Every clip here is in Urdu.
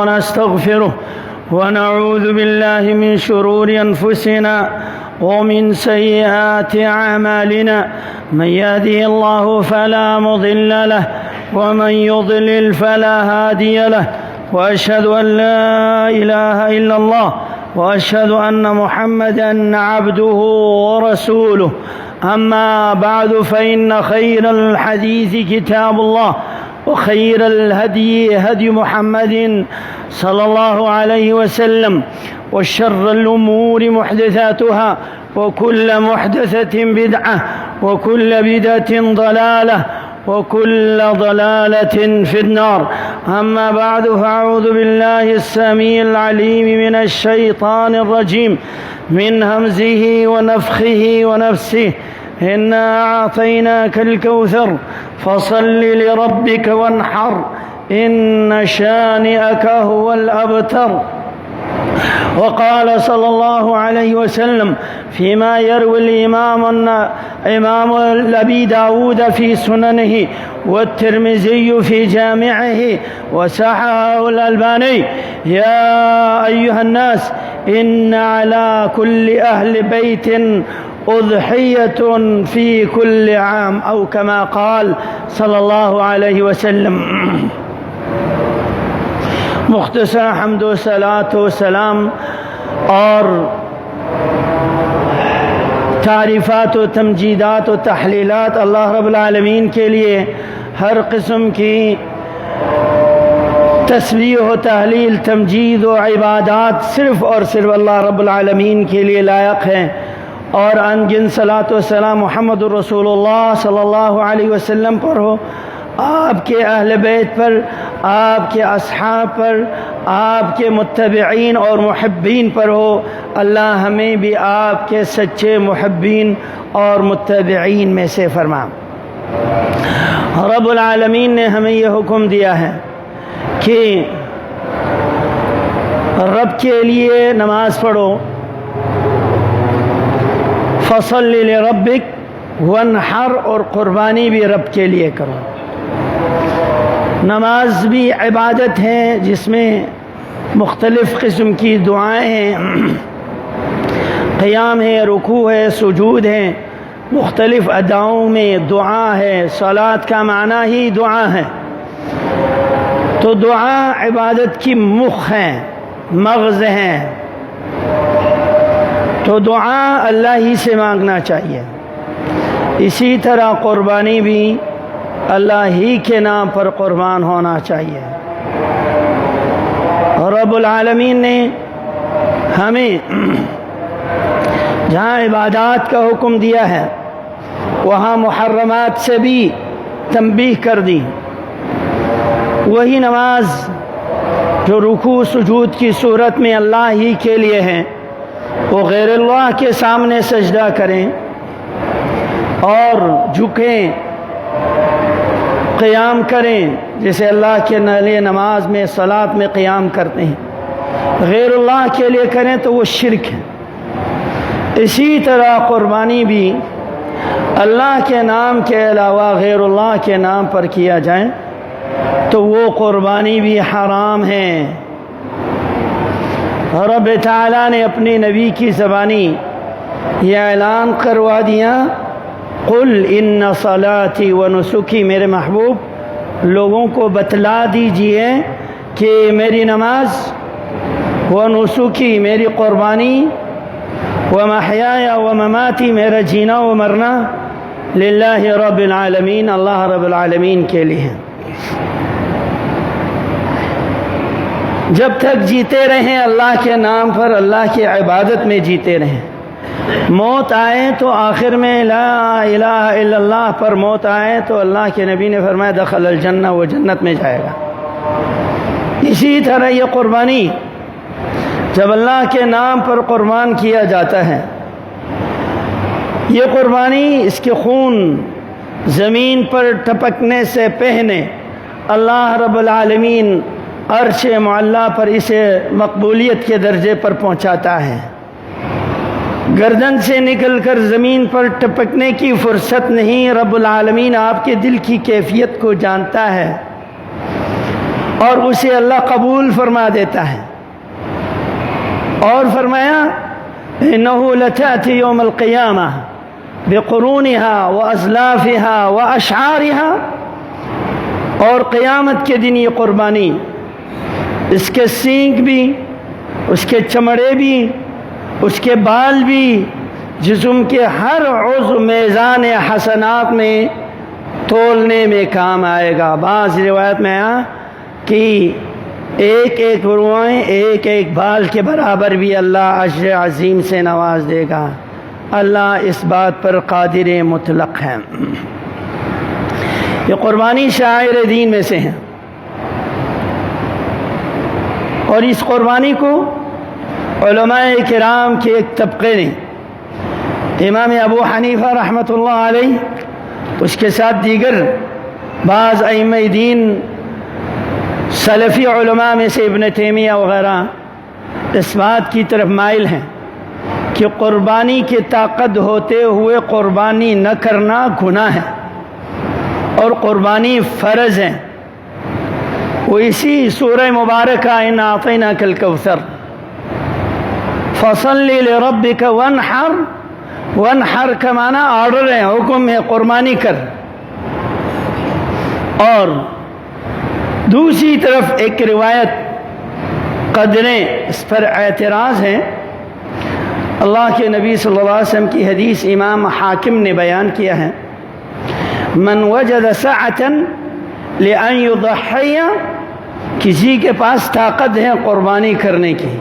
ونستغفره ونعوذ بالله من شرور أنفسنا ومن سيئات أعمالنا. من يهده الله فلا مضل له ومن يضلل فلا هادي له، وأشهد أن لا إله إلا الله وأشهد أن محمدًا عبده ورسوله. أما بعد، فإن خير الحديث كتاب الله، وخير الهدي هدي محمد صلى الله عليه وسلم، وشر الأمور محدثاتها، وكل محدثة بدعة، وكل بدعة ضلالة، وكل ضلالة في النار. أما بعد، فأعوذ بالله السميع العليم من الشيطان الرجيم، من همزه ونفخه ونفسه. إنا أعطيناك الكوثر فصل لربك وانحر، إن شانئك هو الأبتر. وقال صلى الله عليه وسلم فيما يروي الإمام أبي داود في سننه، والترمذي في جامعه، وصححه الألباني: يا أيها الناس، إن على كل أهل بيت أضحية في كل عام، أو كما قال صلی اللہ علیہ وسلم. مختصر حمد و صلاۃ و سلام اور تعریفات و تمجیدات و تحلیلات اللہ رب العالمین کے لیے. ہر قسم کی تسبیح و تحلیل، تمجید و عبادات صرف اور صرف اللہ رب العالمین کے لیے لائق ہیں. اور انگن صلاۃ و سلام محمد الرسول اللہ صلی اللہ علیہ وسلم پر ہو، آپ کے اہل بیت پر، آپ کے اصحاب پر، آپ کے متبعین اور محبین پر ہو. اللہ ہمیں بھی آپ کے سچے محبین اور متبعین میں سے فرما. رب العالمین نے ہمیں یہ حکم دیا ہے کہ رب کے لیے نماز پڑھو. فصل لربک وانحر، اور قربانی بھی رب کے لیے کرو. نماز بھی عبادت ہے جس میں مختلف قسم کی دعائیں ہیں، قیام ہے، رکوع ہے، سجود ہے، مختلف اداؤں میں دعا ہے. صلاۃ کا معنی ہی دعا ہے. تو دعا عبادت کی مخ ہے، مغز ہے. تو دعا اللہ ہی سے مانگنا چاہیے. اسی طرح قربانی بھی اللہ ہی کے نام پر قربان ہونا چاہیے. رب العالمین نے ہمیں جہاں عبادات کا حکم دیا ہے، وہاں محرمات سے بھی تنبیہ کر دی. وہی نماز جو رکوع سجود کی صورت میں اللہ ہی کے لیے ہے، وہ غیر اللہ کے سامنے سجدہ کریں اور جھکیں، قیام کریں جیسے اللہ کے لیے نماز میں، صلاۃ میں قیام کرتے ہیں. غیر اللہ کے لیے کریں تو وہ شرک ہے. اسی طرح قربانی بھی اللہ کے نام کے علاوہ غیر اللہ کے نام پر کیا جائے تو وہ قربانی بھی حرام ہے. رب تعالیٰ نے اپنے نبی کی زبانی یہ اعلان کروا دیا: قل ان صلاتی و نسکی. میرے محبوب لوگوں کو بتلا دیجئے کہ میری نماز، و نسکی میری قربانی، و محیایا و مماتی میرا جینا و مرنا، للہ رب العالمین، اللہ رب العالمین کے لیے. جب تک جیتے رہیں اللہ کے نام پر، اللہ کی عبادت میں جیتے رہیں. موت آئے تو آخر میں لا الہ الا اللہ پر موت آئے تو اللہ کے نبی نے فرمایا دخل الجنہ، وہ جنت میں جائے گا. اسی طرح یہ قربانی جب اللہ کے نام پر قربان کیا جاتا ہے، یہ قربانی، اس کے خون زمین پر ٹپکنے سے پہلے اللہ رب العالمین عرش معلیٰ پر اسے مقبولیت کے درجے پر پہنچاتا ہے. گردن سے نکل کر زمین پر ٹپکنے کی فرصت نہیں. رب العالمین آپ کے دل کی کیفیت کو جانتا ہے. اور اسے اللہ قبول فرما دیتا ہے. اور فرمایا انہ لتأتی یوم القیامہ بقرونها وازلافها واشعارها، اور قیامت کے دن یہ قربانی اس کے سینگ بھی، اس کے چمڑے بھی، اس کے بال بھی، جسم کے ہر عضو میزان حسنات میں تولنے میں کام آئے گا. بعض روایت میں آیا کہ ایک ایک روئیں ایک ایک بال کے برابر بھی اللہ اجر عظیم سے نواز دے گا. اللہ اس بات پر قادر مطلق ہے. یہ قربانی شعائر دین میں سے ہے، اور اس قربانی کو علماء کرام کے ایک طبقے نے، امام ابو حنیفہ رحمۃ اللہ علیہ، اس کے ساتھ دیگر بعض ائمہ دین سلفی علماء میں سے ابن تیمیہ وغیرہ، اس بات کی طرف مائل ہیں کہ قربانی کی طاقت ہوتے ہوئے قربانی نہ کرنا گناہ ہے اور قربانی فرض ہے. وہ اسی سورہ مبارکہ ان اعطیناک الکوثر فصل لربک وانحر، وانحر کا معنی آرڈر ہے، حکم ہے، قربانی کر. اور دوسری طرف ایک روایت قدریں اس پر اعتراض ہیں. اللہ کے نبی صلی اللہ علیہ وسلم کی حدیث امام حاکم نے بیان کیا ہے، من وجد سعة لأن يضحي، کسی کے پاس طاقت ہے قربانی کرنے کی،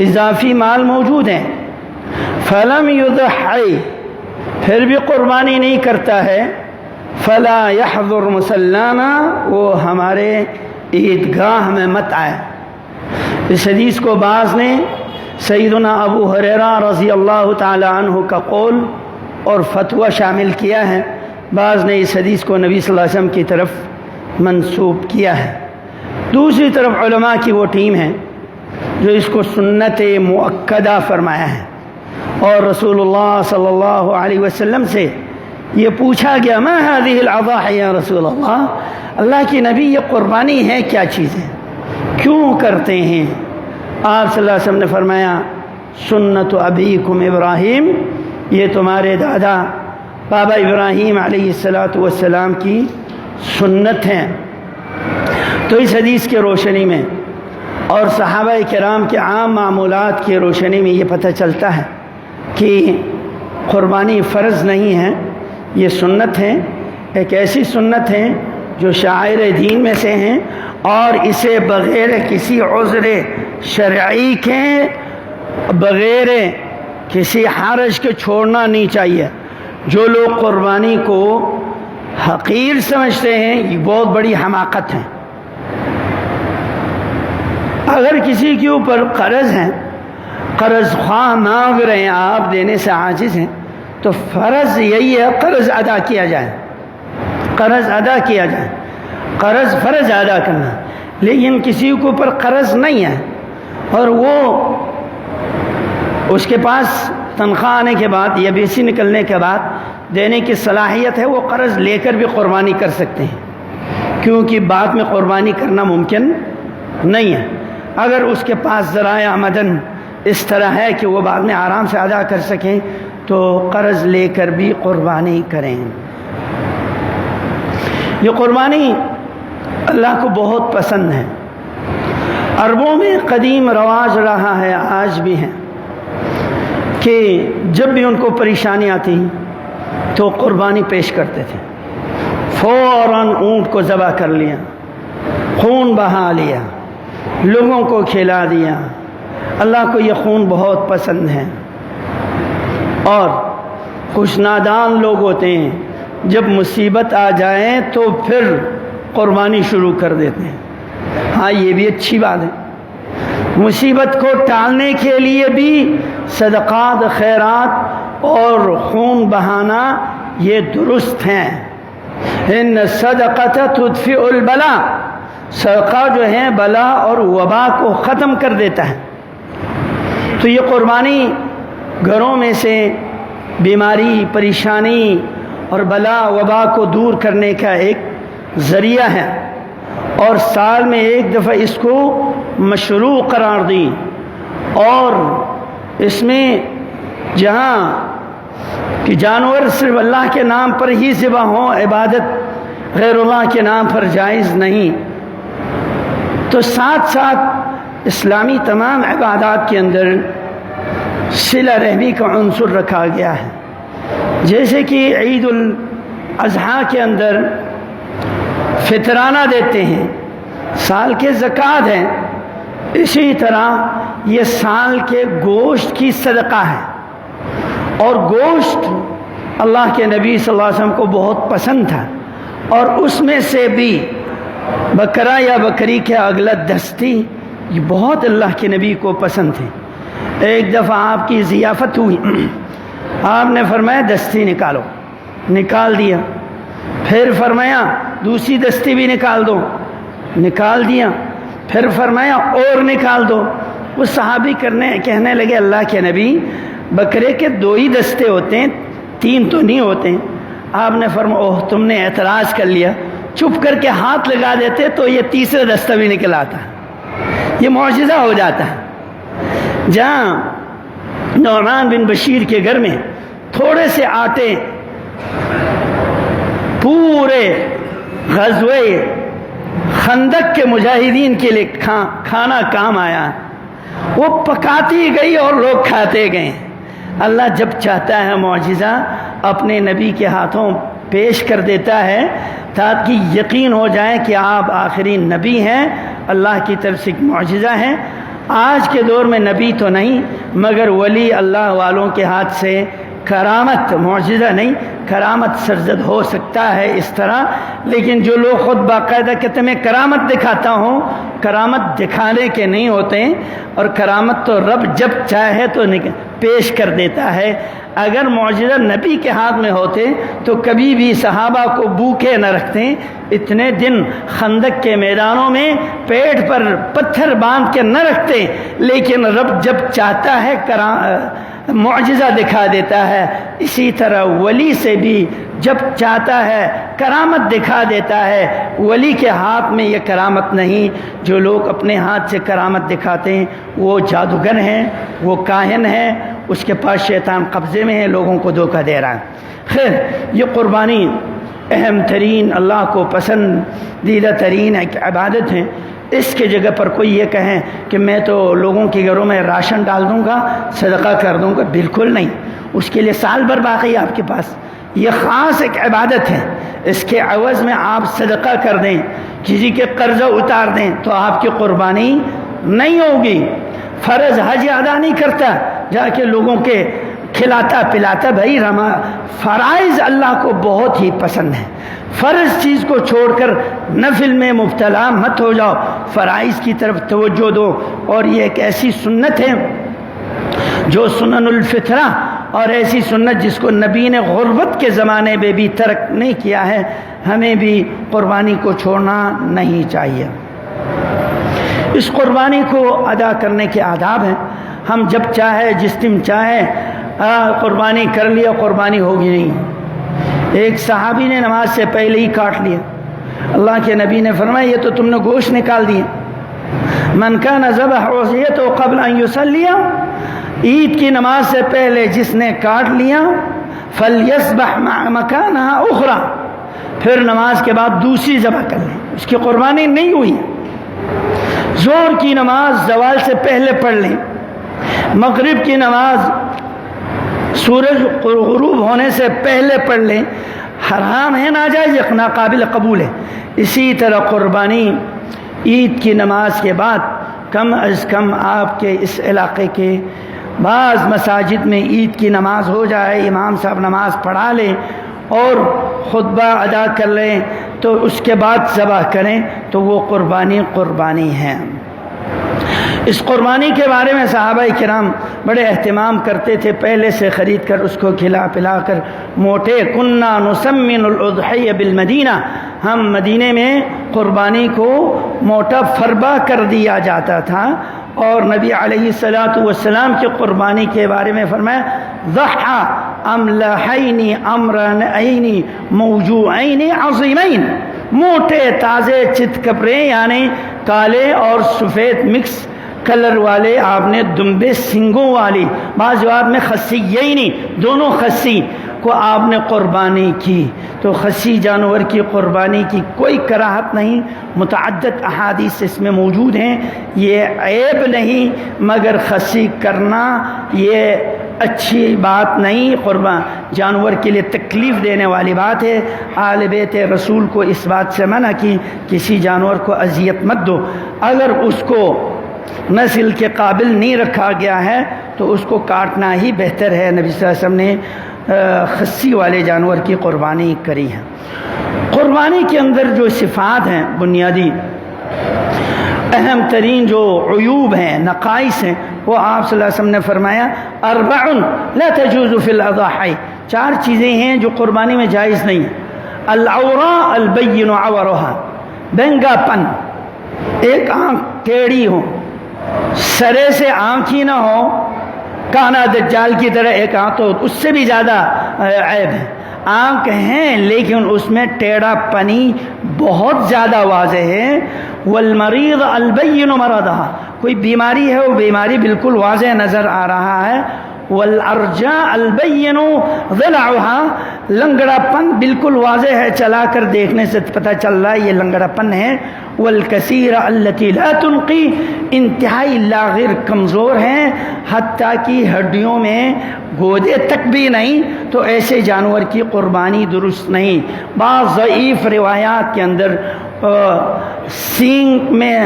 اضافی مال موجود ہے، فلم يضحي، پھر بھی قربانی نہیں کرتا ہے، فلا يحضر مصلانا، وہ ہمارے عیدگاہ میں مت آئے. اس حدیث کو بعض نے سیدنا ابو ہریرہ رضی اللہ تعالی عنہ کا قول اور فتویٰ شامل کیا ہے، بعض نے اس حدیث کو نبی صلی اللہ علیہ وسلم کی طرف منسوب کیا ہے. دوسری طرف علماء کی وہ ٹیم ہے جو اس کو سنت مؤکدہ فرمایا ہے، اور رسول اللہ صلی اللہ علیہ وسلم سے یہ پوچھا گیا ما هذه الاضاحی یا رسول اللہ، اللہ کی نبی یہ قربانی ہے کیا چیز ہے، کیوں کرتے ہیں؟ آپ صلی اللہ علیہ وسلم نے فرمایا سنت ابیکم ابراہیم، یہ تمہارے دادا بابا ابراہیم علیہ السلام کی سنت ہے. تو اس حدیث کے روشنی میں اور صحابہ کرام کے عام معمولات کی روشنی میں یہ پتہ چلتا ہے کہ قربانی فرض نہیں ہے، یہ سنت ہے، ایک ایسی سنت ہے جو شعائر دین میں سے ہیں، اور اسے بغیر کسی عذر شرعی کے، بغیر کسی حرج کے چھوڑنا نہیں چاہیے. جو لوگ قربانی کو حقیر سمجھتے ہیں یہ بہت بڑی حماقت ہے. اگر کسی کے اوپر قرض ہے، قرض خواہ مانگ رہے ہیں، آپ دینے سے عاجز ہیں، تو فرض یہی ہے قرض ادا کیا جائے، قرض ادا کیا جائے، قرض فرض ادا کرنا. لیکن کسی کے اوپر قرض نہیں ہے اور وہ اس کے پاس تنخواہ آنے کے بعد یا بیسی نکلنے کے بعد دینے کی صلاحیت ہے، وہ قرض لے کر بھی قربانی کر سکتے ہیں، کیونکہ بعد میں قربانی کرنا ممکن نہیں ہے. اگر اس کے پاس ذرائع آمدن اس طرح ہے کہ وہ بعد میں آرام سے ادا کر سکیں تو قرض لے کر بھی قربانی کریں. یہ قربانی اللہ کو بہت پسند ہے. عربوں میں قدیم رواج رہا ہے، آج بھی ہے، کہ جب بھی ان کو پریشانی آتی تو قربانی پیش کرتے تھے. فوراً اونٹ کو ذبح کر لیا، خون بہا لیا، لوگوں کو کھلا دیا. اللہ کو یہ خون بہت پسند ہے. اور کچھ نادان لوگ ہوتے ہیں جب مصیبت آ جائے تو پھر قربانی شروع کر دیتے ہیں. ہاں یہ بھی اچھی بات ہے، مصیبت کو ٹالنے کے لیے بھی صدقات، خیرات اور خون بہانا یہ درست ہیں. ان صدقۃ تدفع البلاء، صدقہ جو ہے بلا اور وبا کو ختم کر دیتا ہے. تو یہ قربانی گھروں میں سے بیماری، پریشانی اور بلا وبا کو دور کرنے کا ایک ذریعہ ہے. اور سال میں ایک دفعہ اس کو مشروع قرار دی، اور اس میں جہاں کہ جانور صرف اللہ کے نام پر ہی ذبح ہوں، عبادت غیر اللہ کے نام پر جائز نہیں، تو ساتھ ساتھ اسلامی تمام عبادات کے اندر صلہ رحمی کا عنصر رکھا گیا ہے۔ جیسے کہ عید الاضحیٰ کے اندر فطرانہ دیتے ہیں، سال کے زکوٰۃ ہیں، اسی طرح یہ سال کے گوشت کی صدقہ ہے، اور گوشت اللہ کے نبی صلی اللہ علیہ وسلم کو بہت پسند تھا، اور اس میں سے بھی بکرا یا بکری کے اگلا دستی یہ بہت اللہ کے نبی کو پسند تھے۔ ایک دفعہ آپ کی ضیافت ہوئی، آپ نے فرمایا دستی نکالو، نکال دیا، پھر فرمایا دوسری دستی بھی نکال دو، نکال دیا، پھر فرمایا اور نکال دو۔ وہ صحابی کہنے لگے اللہ کے نبی بکرے کے 2 ہی دستے ہوتے ہیں، 3 تو نہیں ہوتے ہیں۔ آپ نے فرمایا اوہ تم نے اعتراض کر لیا، چپ کر کے ہاتھ لگا دیتے تو یہ تیسرا دستہ بھی نکل آتا، یہ معجزہ ہو جاتا ہے۔ جہاں نعمان بن بشیر کے گھر میں تھوڑے سے آٹے پورے غزوہ خندق کے مجاہدین کے لیے کھانا کام آیا، وہ پکاتی گئی اور لوگ کھاتے گئے۔ اللہ جب چاہتا ہے معجزہ اپنے نبی کے ہاتھوں پیش کر دیتا ہے تاکہ یقین ہو جائے کہ آپ آخری نبی ہیں، اللہ کی طرف سے ایک معجزہ ہے۔ آج کے دور میں نبی تو نہیں مگر ولی اللہ والوں کے ہاتھ سے کرامت، معجزہ نہیں کرامت سرزد ہو سکتا ہے اس طرح، لیکن جو لوگ خود باقاعدہ کہتے میں کرامت دکھاتا ہوں، کرامت دکھانے کے نہیں ہوتے ہیں، اور کرامت تو رب جب چاہے تو پیش کر دیتا ہے۔ اگر معجزہ نبی کے ہاتھ میں ہوتے تو کبھی بھی صحابہ کو بھوکے نہ رکھتے، اتنے دن خندق کے میدانوں میں پیٹ پر پتھر باندھ کے نہ رکھتے، لیکن رب جب چاہتا ہے معجزہ دکھا دیتا ہے۔ اسی طرح ولی سے بھی جب چاہتا ہے کرامت دکھا دیتا ہے۔ ولی کے ہاتھ میں یہ کرامت نہیں، جو لوگ اپنے ہاتھ سے کرامت دکھاتے ہیں وہ جادوگر ہیں، وہ کاہن ہیں، اس کے پاس شیطان قبضے میں ہے، لوگوں کو دھوکہ دے رہا ہے۔ خیر، یہ قربانی اہم ترین، اللہ کو پسندیدہ ترین ایک عبادت ہے۔ اس کے جگہ پر کوئی یہ کہیں کہ میں تو لوگوں کے گھروں میں راشن ڈال دوں گا، صدقہ کر دوں گا، بالکل نہیں۔ اس کے لیے سال بھر باقی آپ کے پاس، یہ خاص ایک عبادت ہے، اس کے عوض میں آپ صدقہ کر دیں، کسی کے قرضہ اتار دیں تو آپ کی قربانی نہیں ہوگی۔ فرض حج ادا نہیں کرتا جا کے لوگوں کے کھلاتا پلاتا، بھائی فرائض اللہ کو بہت ہی پسند ہے۔ فرض چیز کو چھوڑ کر نفل میں مبتلا مت ہو جاؤ، فرائض کی طرف توجہ دو۔ اور یہ ایک ایسی سنت ہے جو سنن الفطرہ، اور ایسی سنت جس کو نبی نے غربت کے زمانے میں بھی ترک نہیں کیا ہے، ہمیں بھی قربانی کو چھوڑنا نہیں چاہیے۔ اس قربانی کو ادا کرنے کے آداب ہیں۔ ہم جب چاہے جس دن چاہے قربانی کر لیا، قربانی ہوگی نہیں۔ ایک صحابی نے نماز سے پہلے ہی کاٹ لیا، اللہ کے نبی نے فرمایا یہ تو تم نے گوشت نکال دیا۔ من کان ذبح اضحیتہ قبل ان یصلی، عید کی نماز سے پہلے جس نے کاٹ لیا، فلیذبح مکانہا اخری، پھر نماز کے بعد دوسری ذبح کر لیں، اس کی قربانی نہیں ہوئی۔ ظہر کی نماز زوال سے پہلے پڑھ لیں، مغرب کی نماز سورج غروب ہونے سے پہلے پڑھ لیں، حرام ہے، ناجائز، ناقابل قبول ہے۔ اسی طرح قربانی عید کی نماز کے بعد کم از کم آپ کے اس علاقے کے بعض مساجد میں عید کی نماز ہو جائے، امام صاحب نماز پڑھا لیں اور خطبہ ادا کر لیں، تو اس کے بعد ذبح کریں تو وہ قربانی ہے۔ اس قربانی کے بارے میں صحابہ کرام بڑے اہتمام کرتے تھے، پہلے سے خرید کر اس کو کھلا پلا کر موٹے۔ کنا نسمن الاضحیہ بالمدینہ، ہم مدینے میں قربانی کو موٹا فربا کر دیا جاتا تھا۔ اور نبی علیہ الصلوۃ والسلام کی قربانی کے بارے میں فرمایا ضحى املحین امرنین موجوعین عظیمین، موٹے تازے چت کپڑے یعنی کالے اور سفید مکس کلر والے آپ نے دمبے سنگوں والی، بعض جواب میں خصی، یہی نہیں دونوں خصی کو آپ نے قربانی کی۔ تو خصی جانور کی قربانی کی کوئی کراہت نہیں، متعدد احادیث اس میں موجود ہیں، یہ عیب نہیں، مگر خصی کرنا یہ اچھی بات نہیں، قربان جانور کے لیے تکلیف دینے والی بات ہے۔ آل بیت رسول کو اس بات سے منع کی کسی جانور کو اذیت مت دو، اگر اس کو نسل کے قابل نہیں رکھا گیا ہے تو اس کو کاٹنا ہی بہتر ہے۔ نبی صلی اللہ علیہ وسلم نے خصی والے جانور کی قربانی کری ہے۔ قربانی کے اندر جو صفات ہیں، بنیادی اہم ترین جو عیوب ہیں، نقائص ہیں، وہ آپ صلی اللہ علیہ وسلم نے فرمایا اربع لا تجوز فی الاضاحی، 4 چیزیں ہیں جو قربانی میں جائز نہیں ہیں۔ العوراء البین عورها، بنگا پن، ایک آنکھ ٹیڑھی ہو، سرے سے آنکھ ہی نہ ہو، کانا دجال کی طرح ایک آنکھ، تو اس سے بھی زیادہ عیب ہے۔ آنکھ ہیں لیکن اس میں ٹیڑھا پنی بہت زیادہ واضح ہے۔ والمریض البین مرضها، کوئی بیماری ہے وہ بیماری بالکل واضح نظر آ رہا ہے۔ والارجاء البین ضلعها، لنگڑا پن بالکل واضح ہے، چلا کر دیکھنے سے پتہ چل رہا ہے یہ لنگڑا پن ہے۔ والکثیر التي لا تنقی، انتہائی لاغر کمزور ہیں، حتیٰ کہ ہڈیوں میں گودے تک بھی نہیں، تو ایسے جانور کی قربانی درست نہیں۔ بعض ضعیف روایات کے اندر سینگ میں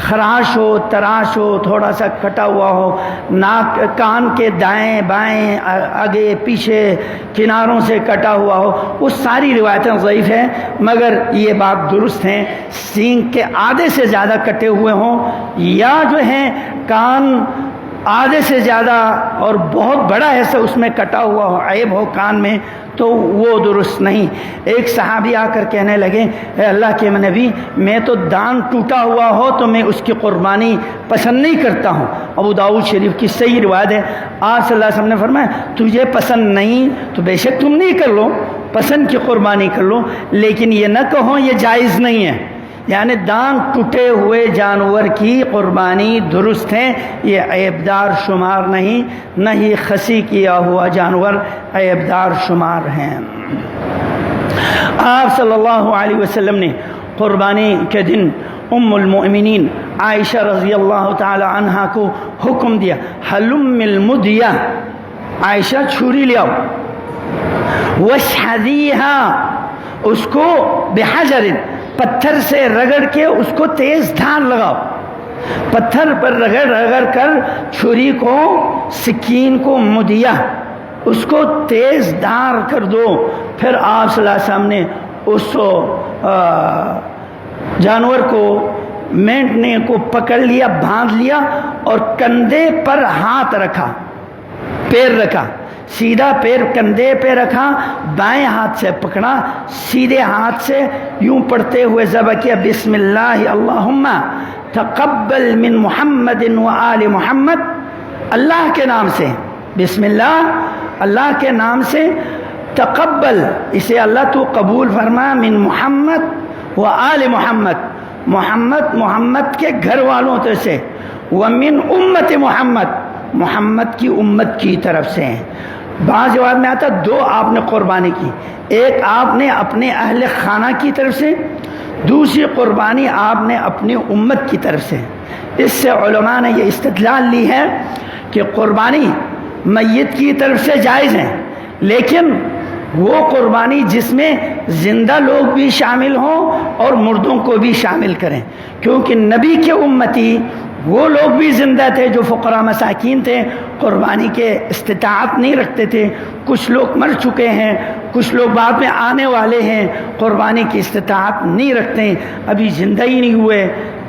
خراش ہو، تراش ہو، تھوڑا سا کٹا ہوا ہو، ناک کان کے دائیں بائیں آگے پیچھے کناروں سے کٹا ہوا ہو، وہ ساری روایتیں ضعیف ہیں، مگر یہ بات درست ہیں سینگ کے آدھے سے زیادہ کٹے ہوئے ہوں، یا جو ہیں کان آدھے سے زیادہ اور بہت بڑا حصہ اس میں کٹا ہوا ہو، عیب ہو کان میں، تو وہ درست نہیں۔ ایک صحابی آ کر کہنے لگے اے اللہ کے نبی، میں تو دان ٹوٹا ہوا ہو تو میں اس کی قربانی پسند نہیں کرتا ہوں۔ ابو داؤد شریف کی صحیح روایت ہے، آپ صلی اللہ علیہ وسلم نے فرمایا تجھے پسند نہیں تو بے شک تم نہیں کر لو، پسند کی قربانی کر لو، لیکن یہ نہ کہو یہ جائز نہیں ہے، یعنی دان ٹوٹے ہوئے جانور کی قربانی درست ہے، یہ عیبدار شمار نہیں، نہ ہی خصی کیا ہوا جانور عیبدار شمار ہیں۔ آپ صلی اللہ علیہ وسلم نے قربانی کے دن ام المؤمنین عائشہ رضی اللہ تعالی عنہا کو حکم دیا حلم المدیہ، عائشہ چھری لے آؤ، واشحذیہا، اس کو بحجر، پتھر سے رگڑ کے اس کو تیز دھار لگاؤ، پتھر پر رگڑ رگڑ کر چھری کو، سکین کو، مدیہ اس کو تیز دھار کر دو۔ پھر آپ صلی اللہ علیہ وسلم نے اس جانور کو، مینڈنے کو پکڑ لیا، باندھ لیا اور کندھے پر ہاتھ رکھا، پیر رکھا، سیدھا پیر کندھے پہ رکھا، بائیں ہاتھ سے پکڑا، سیدھے ہاتھ سے یوں پڑھتے ہوئے ذبح کیا بسم اللہ اللہم تقبل من محمد و آل محمد، اللہ کے نام سے، بسم اللہ، اللہ کے نام سے، تقبل، اسے اللہ تو قبول فرما، من محمد و آل محمد، محمد کے گھر والوں سے، ومن امت محمد، محمد کی امت کی طرف سے ہیں۔ بعض جواب میں آتا 2 آپ نے قربانی کی، ایک آپ نے اپنے اہل خانہ کی طرف سے، دوسری قربانی آپ نے اپنی امت کی طرف سے۔ اس سے علماء نے یہ استدلال لی ہے کہ قربانی میت کی طرف سے جائز ہے، لیکن وہ قربانی جس میں زندہ لوگ بھی شامل ہوں اور مردوں کو بھی شامل کریں، کیونکہ نبی کے امتی وہ لوگ بھی زندہ تھے جو فقراء مساکین تھے، قربانی کے استطاعت نہیں رکھتے تھے، کچھ لوگ مر چکے ہیں، کچھ لوگ بعد میں آنے والے ہیں، قربانی کی استطاعت نہیں رکھتے ہیں، ابھی زندہ ہی نہیں ہوئے،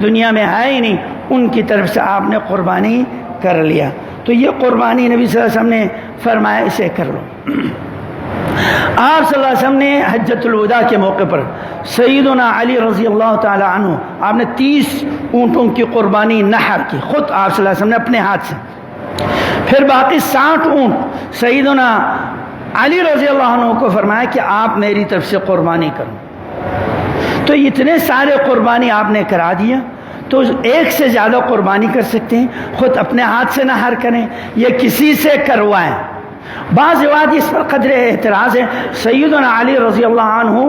دنیا میں آئے ہی نہیں، ان کی طرف سے آپ نے قربانی کر لیا۔ تو یہ قربانی نبی صلی اللہ علیہ وسلم نے فرمایا اسے کر لو۔ آپ صلی اللہ علیہ وسلم نے حجۃ الوداع کے موقع پر سیدنا علی رضی اللہ تعالی عنہ، آپ نے 30 اونٹوں کی قربانی نحر کی، خود آپ صلی اللہ علیہ وسلم نے اپنے ہاتھ سے، پھر باقی 60 اونٹ سیدنا علی رضی اللہ عنہ کو فرمایا کہ آپ میری طرف سے قربانی کرو۔ تو اتنے سارے قربانی آپ نے کرا دیا، تو ایک سے زیادہ قربانی کر سکتے ہیں، خود اپنے ہاتھ سے نہر کریں یا کسی سے کروائیں۔ بعض روایت اس پر قدر اعتراض ہے۔ سیدنا علی رضی اللہ عنہ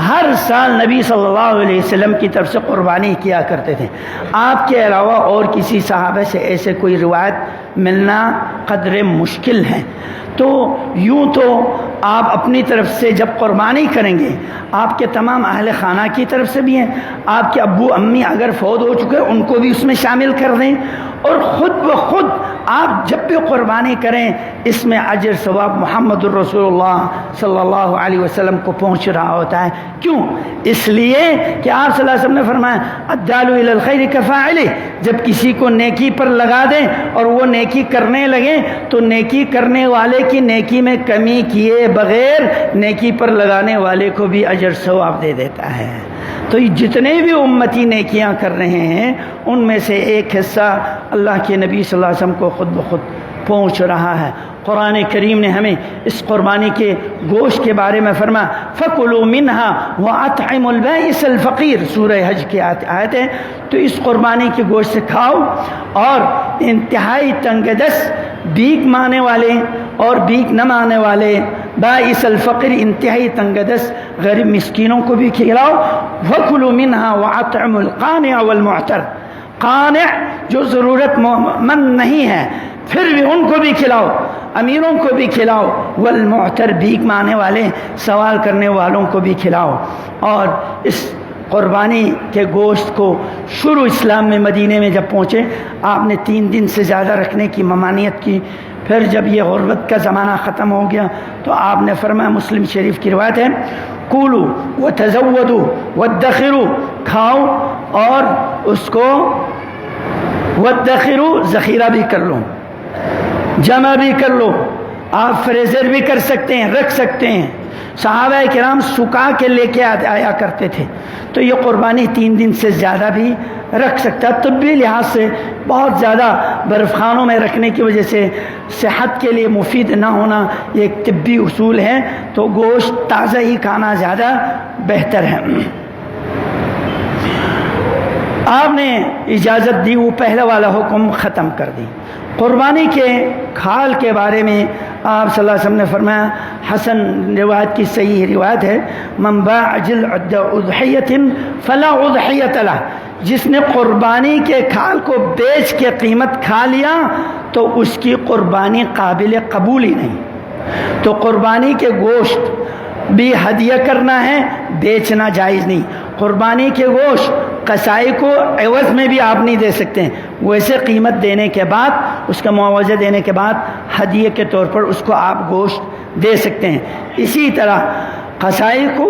ہر سال نبی صلی اللہ علیہ وسلم کی طرف سے قربانی کیا کرتے تھے، آپ کے علاوہ اور کسی صحابہ سے ایسے کوئی روایت ملنا قدر مشکل ہے۔ تو یوں تو آپ اپنی طرف سے جب قربانی کریں گے، آپ کے تمام اہل خانہ کی طرف سے بھی ہیں، آپ کے ابو امی اگر فوت ہو چکے ان کو بھی اس میں شامل کر دیں، اور خود بخود آپ جب بھی قربانی کریں اس میں اجر ثواب محمد الرسول اللہ صلی اللہ علیہ وسلم کو پہنچ رہا ہوتا ہے۔ کیوں؟ اس لیے کہ آپ صلی اللہ علیہ وسلم نے فرمایا الدال علی الخیر کفاعلہ، جب کسی کو نیکی پر لگا دیں اور وہ نیکی کرنے لگے تو نیکی کرنے والے کی نیکی میں کمی کیے بغیر نیکی پر لگانے والے کو بھی اجر ثواب دے دیتا ہے۔ تو یہ جتنے بھی امتی نیکیاں کر رہے ہیں ان میں سے ایک حصہ اللہ کے نبی صلی اللہ علیہ وسلم کو خود بخود پہنچ رہا ہے۔ قرآن کریم نے ہمیں اس قربانی کے گوشت کے بارے میں فرمایا فَكُلُوا مِنْهَا وَأَطْعِمُوا الْبَائِسَ الْفَقِيرَ، سورہ حج کی آیت ہے۔ تو اس قربانی کے گوشت سے کھاؤ اور انتہائی تنگ دست بھیک مانگنے والے اور بھیک نہ مانگنے والے بائس الفقر انتہائی تنگ دست غریب مسکینوں کو بھی کھلاؤ۔ وَكُلُوا مِنْهَا وَأَطْعِمُوا الْقَانِعَ وَالْمُعْتَرَ، قانع جو ضرورت مند نہیں ہے پھر بھی ان کو بھی کھلاؤ، امیروں کو بھی کھلاؤ، والمعتر بھیک مانگنے والے سوال کرنے والوں کو بھی کھلاؤ۔ اور اس قربانی کے گوشت کو شروع اسلام میں مدینے میں جب پہنچے آپ نے 3 دن سے زیادہ رکھنے کی ممانعت کی، پھر جب یہ غربت کا زمانہ ختم ہو گیا تو آپ نے فرمایا، مسلم شریف کی روایت ہے، کولو وتزودو وادخرو، کھاؤ اور اس کو وادخرو ذخیرہ بھی کر لو، جمع بھی کر لو، آپ فریزر بھی کر سکتے ہیں، رکھ سکتے ہیں۔ صحابہ کرام سکا کے لے کے آیا کرتے تھے، تو یہ قربانی 3 دن سے زیادہ بھی رکھ سکتا ہے۔ طبی لحاظ سے بہت زیادہ برف خانوں میں رکھنے کی وجہ سے صحت کے لیے مفید نہ ہونا یہ ایک طبی اصول ہے، تو گوشت تازہ ہی کھانا زیادہ بہتر ہے۔ آپ نے اجازت دی، وہ پہلا والا حکم ختم کر دی۔ قربانی کے کھال کے بارے میں آپ صلی اللہ علیہ وسلم نے فرمایا، حسن روایت کی صحیح روایت ہے، من باع جلد اضحیۃ فلا اضحیۃ لہ، جس نے قربانی کے کھال کو بیچ کے قیمت کھا لیا تو اس کی قربانی قابل قبول ہی نہیں۔ تو قربانی کے گوشت بھی ہدیہ کرنا ہے، بیچنا جائز نہیں۔ قربانی کے گوشت قصائی کو عوض میں بھی آپ نہیں دے سکتے ہیں، ویسے قیمت دینے کے بعد، اس کا معاوضہ دینے کے بعد ہدیے کے طور پر اس کو آپ گوشت دے سکتے ہیں۔ اسی طرح قصائی کو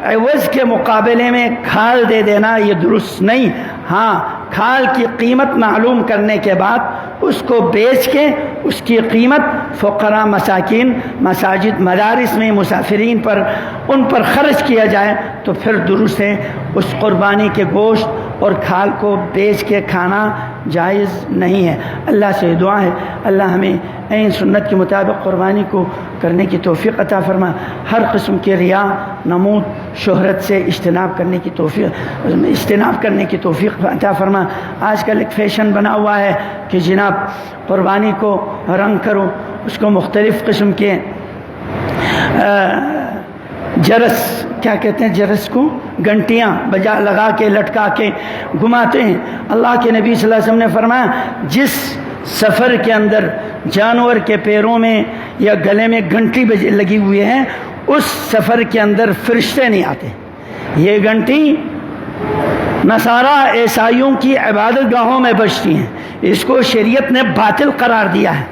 عوض کے مقابلے میں کھال دے دینا یہ درست نہیں۔ ہاں، کھال کی قیمت معلوم کرنے کے بعد اس کو بیچ کے اس کی قیمت فقراء، مساکین، مساجد، مدارس میں مسافرین پر ان پر خرچ کیا جائے تو پھر درست ہے۔ اس قربانی کے گوشت اور کھال کو بیچ کے کھانا جائز نہیں ہے۔ اللہ سے دعا ہے اللہ ہمیں عین سنت کے مطابق قربانی کو کرنے کی توفیق عطا فرما، ہر قسم کے ریا، نمود، شہرت سے اجتناب کرنے کی توفیق عطا فرما۔ آج کل ایک فیشن بنا ہوا ہے کہ جناب قربانی کو رنگ کرو، اس کو مختلف قسم کے جرس، کیا کہتے ہیں جرس کو، گھنٹیاں بجا لگا کے لٹکا کے گھماتے ہیں۔ اللہ کے نبی صلی اللہ علیہ وسلم نے فرمایا، جس سفر کے اندر جانور کے پیروں میں یا گلے میں گھنٹی لگی ہوئی ہے اس سفر کے اندر فرشتے نہیں آتے۔ یہ گھنٹی نصارہ عیسائیوں کی عبادت گاہوں میں بجتی ہیں، اس کو شریعت نے باطل قرار دیا ہے۔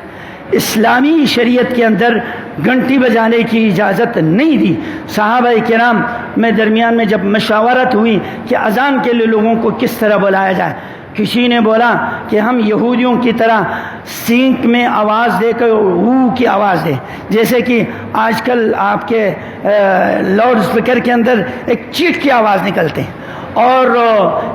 اسلامی شریعت کے اندر گھنٹی بجانے کی اجازت نہیں دی۔ صحابہ کرام میں درمیان میں جب مشاورت ہوئی کہ اذان کے لیے لوگوں کو کس طرح بلایا جائے، کسی نے بولا کہ ہم یہودیوں کی طرح سینک میں آواز دے کر ہو کی آواز دے، جیسے کہ آج کل آپ کے لاؤڈ اسپیکر کے اندر ایک چیٹ کی آواز نکلتے ہیں اور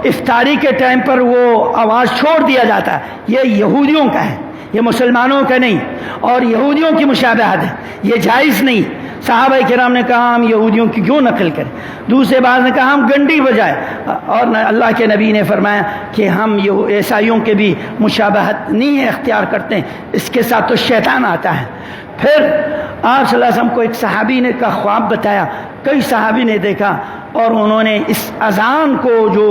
افطاری کے ٹائم پر وہ آواز چھوڑ دیا جاتا ہے۔ یہ یہودیوں کا ہے، یہ مسلمانوں کا نہیں، اور یہودیوں کی مشابہت ہے، یہ جائز نہیں۔ صحابہ کرام نے کہا ہم یہودیوں کی کیوں نقل کریں، دوسرے بعض نے کہا ہم گھنٹی بجائیں، اور اللہ کے نبی نے فرمایا کہ ہم عیسائیوں کے بھی مشابہت نہیں ہے اختیار کرتے ہیں، اس کے ساتھ تو شیطان آتا ہے۔ پھر آپ صلی اللہ علیہ وسلم کو ایک صحابی نے کا خواب بتایا، کئی صحابی نے دیکھا، اور انہوں نے اس اذان کو جو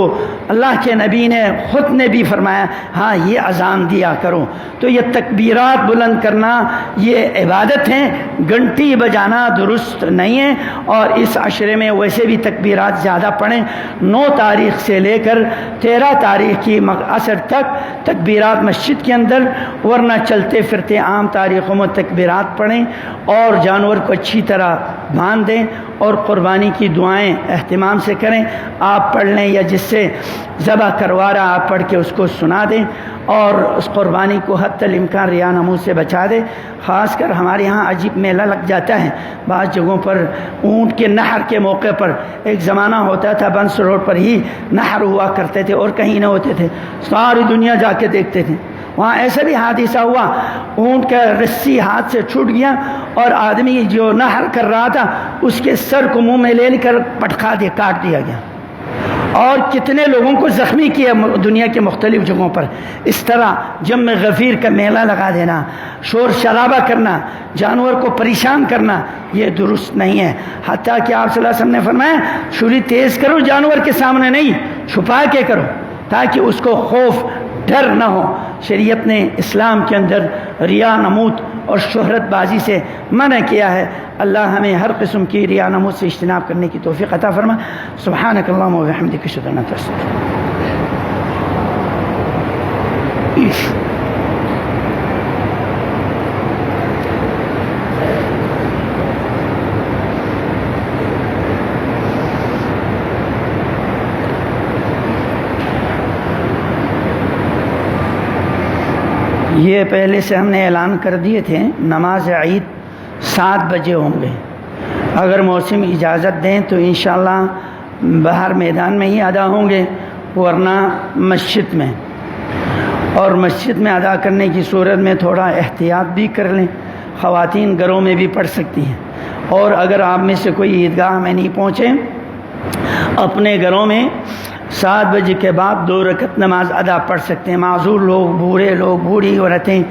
اللہ کے نبی نے خود نے بھی فرمایا ہاں یہ اذان دیا کرو، تو یہ تکبیرات بلند کرنا یہ عبادت ہیں، گھنٹی بجانا درست نہیں ہے۔ اور اس عشرے میں ویسے بھی تکبیرات زیادہ پڑھیں، 9 تاریخ سے لے کر 13 تاریخ کی عصر تک تکبیرات مسجد کے اندر، ورنہ چلتے پھرتے عام تاریخوں میں تکبیرات پڑھیں، اور جانور کو اچھی طرح باندھ دیں، اور قربانی کی دعائیں اہتمام سے کریں، آپ پڑھ لیں یا جس سے ذبح کروا رہا آپ پڑھ کے اس کو سنا دیں، اور اس قربانی کو حتی الامکان ریا نمود سے بچا دیں۔ خاص کر ہمارے ہاں عجیب میلہ لگ جاتا ہے بعض جگہوں پر، اونٹ کے نہر کے موقع پر، ایک زمانہ ہوتا تھا بنس روڈ پر ہی نہر ہوا کرتے تھے اور کہیں نہ ہوتے تھے، ساری دنیا جا کے دیکھتے تھے۔ وہاں ایسا بھی حادثہ ہوا، اونٹ کا رسی ہاتھ سے چھوٹ گیا، اور آدمی جو نہر کر رہا تھا اس کے سر کو منہ میں لے کر پٹکا دیا، کاٹ دیا گیا، اور کتنے لوگوں کو زخمی کیا دنیا کے مختلف جگہوں پر۔ اس طرح جم غفیر کا میلہ لگا دینا، شور شرابہ کرنا، جانور کو پریشان کرنا، یہ درست نہیں ہے۔ حتیٰ کہ آپ صلی اللہ علیہ وسلم نے فرمایا چھری تیز کرو جانور کے سامنے نہیں، چھپا کے کرو تاکہ اس کو خوف ڈر نہ ہو۔ شریعت نے اسلام کے اندر ریا نمود اور شہرت بازی سے منع کیا ہے۔ اللہ ہمیں ہر قسم کی ریا نمود سے اجتناب کرنے کی توفیق عطا فرما۔ سبحانک اللہم و بحمدک، اشہد ان لا الہ الا انت، استغفرک۔ یہ پہلے سے ہم نے اعلان کر دیے تھے، نماز عید 7 بجے ہوں گے، اگر موسم اجازت دیں تو انشاءاللہ باہر میدان میں ہی ادا ہوں گے، ورنہ مسجد میں، اور مسجد میں ادا کرنے کی صورت میں تھوڑا احتیاط بھی کر لیں، خواتین گھروں میں بھی پڑھ سکتی ہیں، اور اگر آپ میں سے کوئی عیدگاہ میں نہیں پہنچے، اپنے گھروں میں 7 بجے کے بعد 2 رکعت نماز ادا پڑھ سکتے ہیں۔ معذور لوگ، بوڑھے لوگ، بوڑھی عورتیں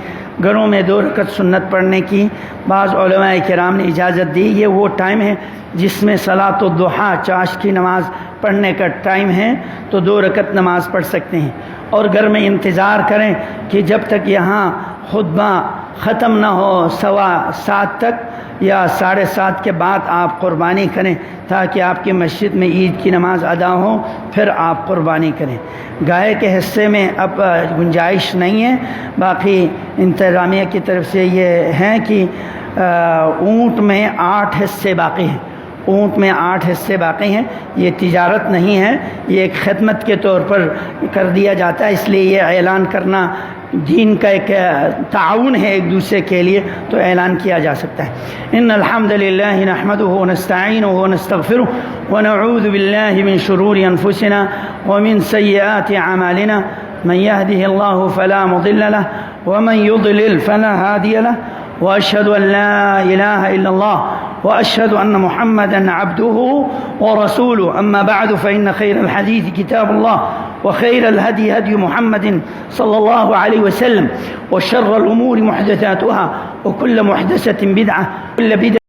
گھروں میں 2 رکعت سنت پڑھنے کی بعض علماء کرام نے اجازت دی۔ یہ وہ ٹائم ہے جس میں صلاۃ الضحیٰ، چاش کی نماز پڑھنے کا ٹائم ہے، تو 2 رکعت نماز پڑھ سکتے ہیں، اور گھر میں انتظار کریں کہ جب تک یہاں خطبہ ختم نہ ہو 7:15 تک یا 7:30 کے بعد آپ قربانی کریں، تاکہ آپ کی مسجد میں عید کی نماز ادا ہو، پھر آپ قربانی کریں۔ گائے کے حصے میں اب گنجائش نہیں ہے، باقی انتظامیہ کی طرف سے یہ ہے کہ اونٹ میں 8 حصے باقی ہیں، اونٹ میں 8 حصے باقی ہیں۔ یہ تجارت نہیں ہے، یہ ایک خدمت کے طور پر کر دیا جاتا ہے، اس لیے یہ اعلان کرنا دین کا ایک تعاون ہے ایک دوسرے کے لیے، تو اعلان کیا جا سکتا ہے۔ ان الحمد للہ نحمدہ ونستعینہ ونستغفرہ ونعوذ باللہ من شرور انفسنا ومن سیئات اعمالنا، من يهده الله فلا مضل له ومن يضلل فلا هادي له، واشهد ان لا اله الا الله واشهد ان محمدا عبده ورسوله، اما بعد فان خير الحديث كتاب الله وخير الهدي هدي محمد صلى الله عليه وسلم، وشر الامور محدثاتها وكل محدثة بدعة، كل بدعة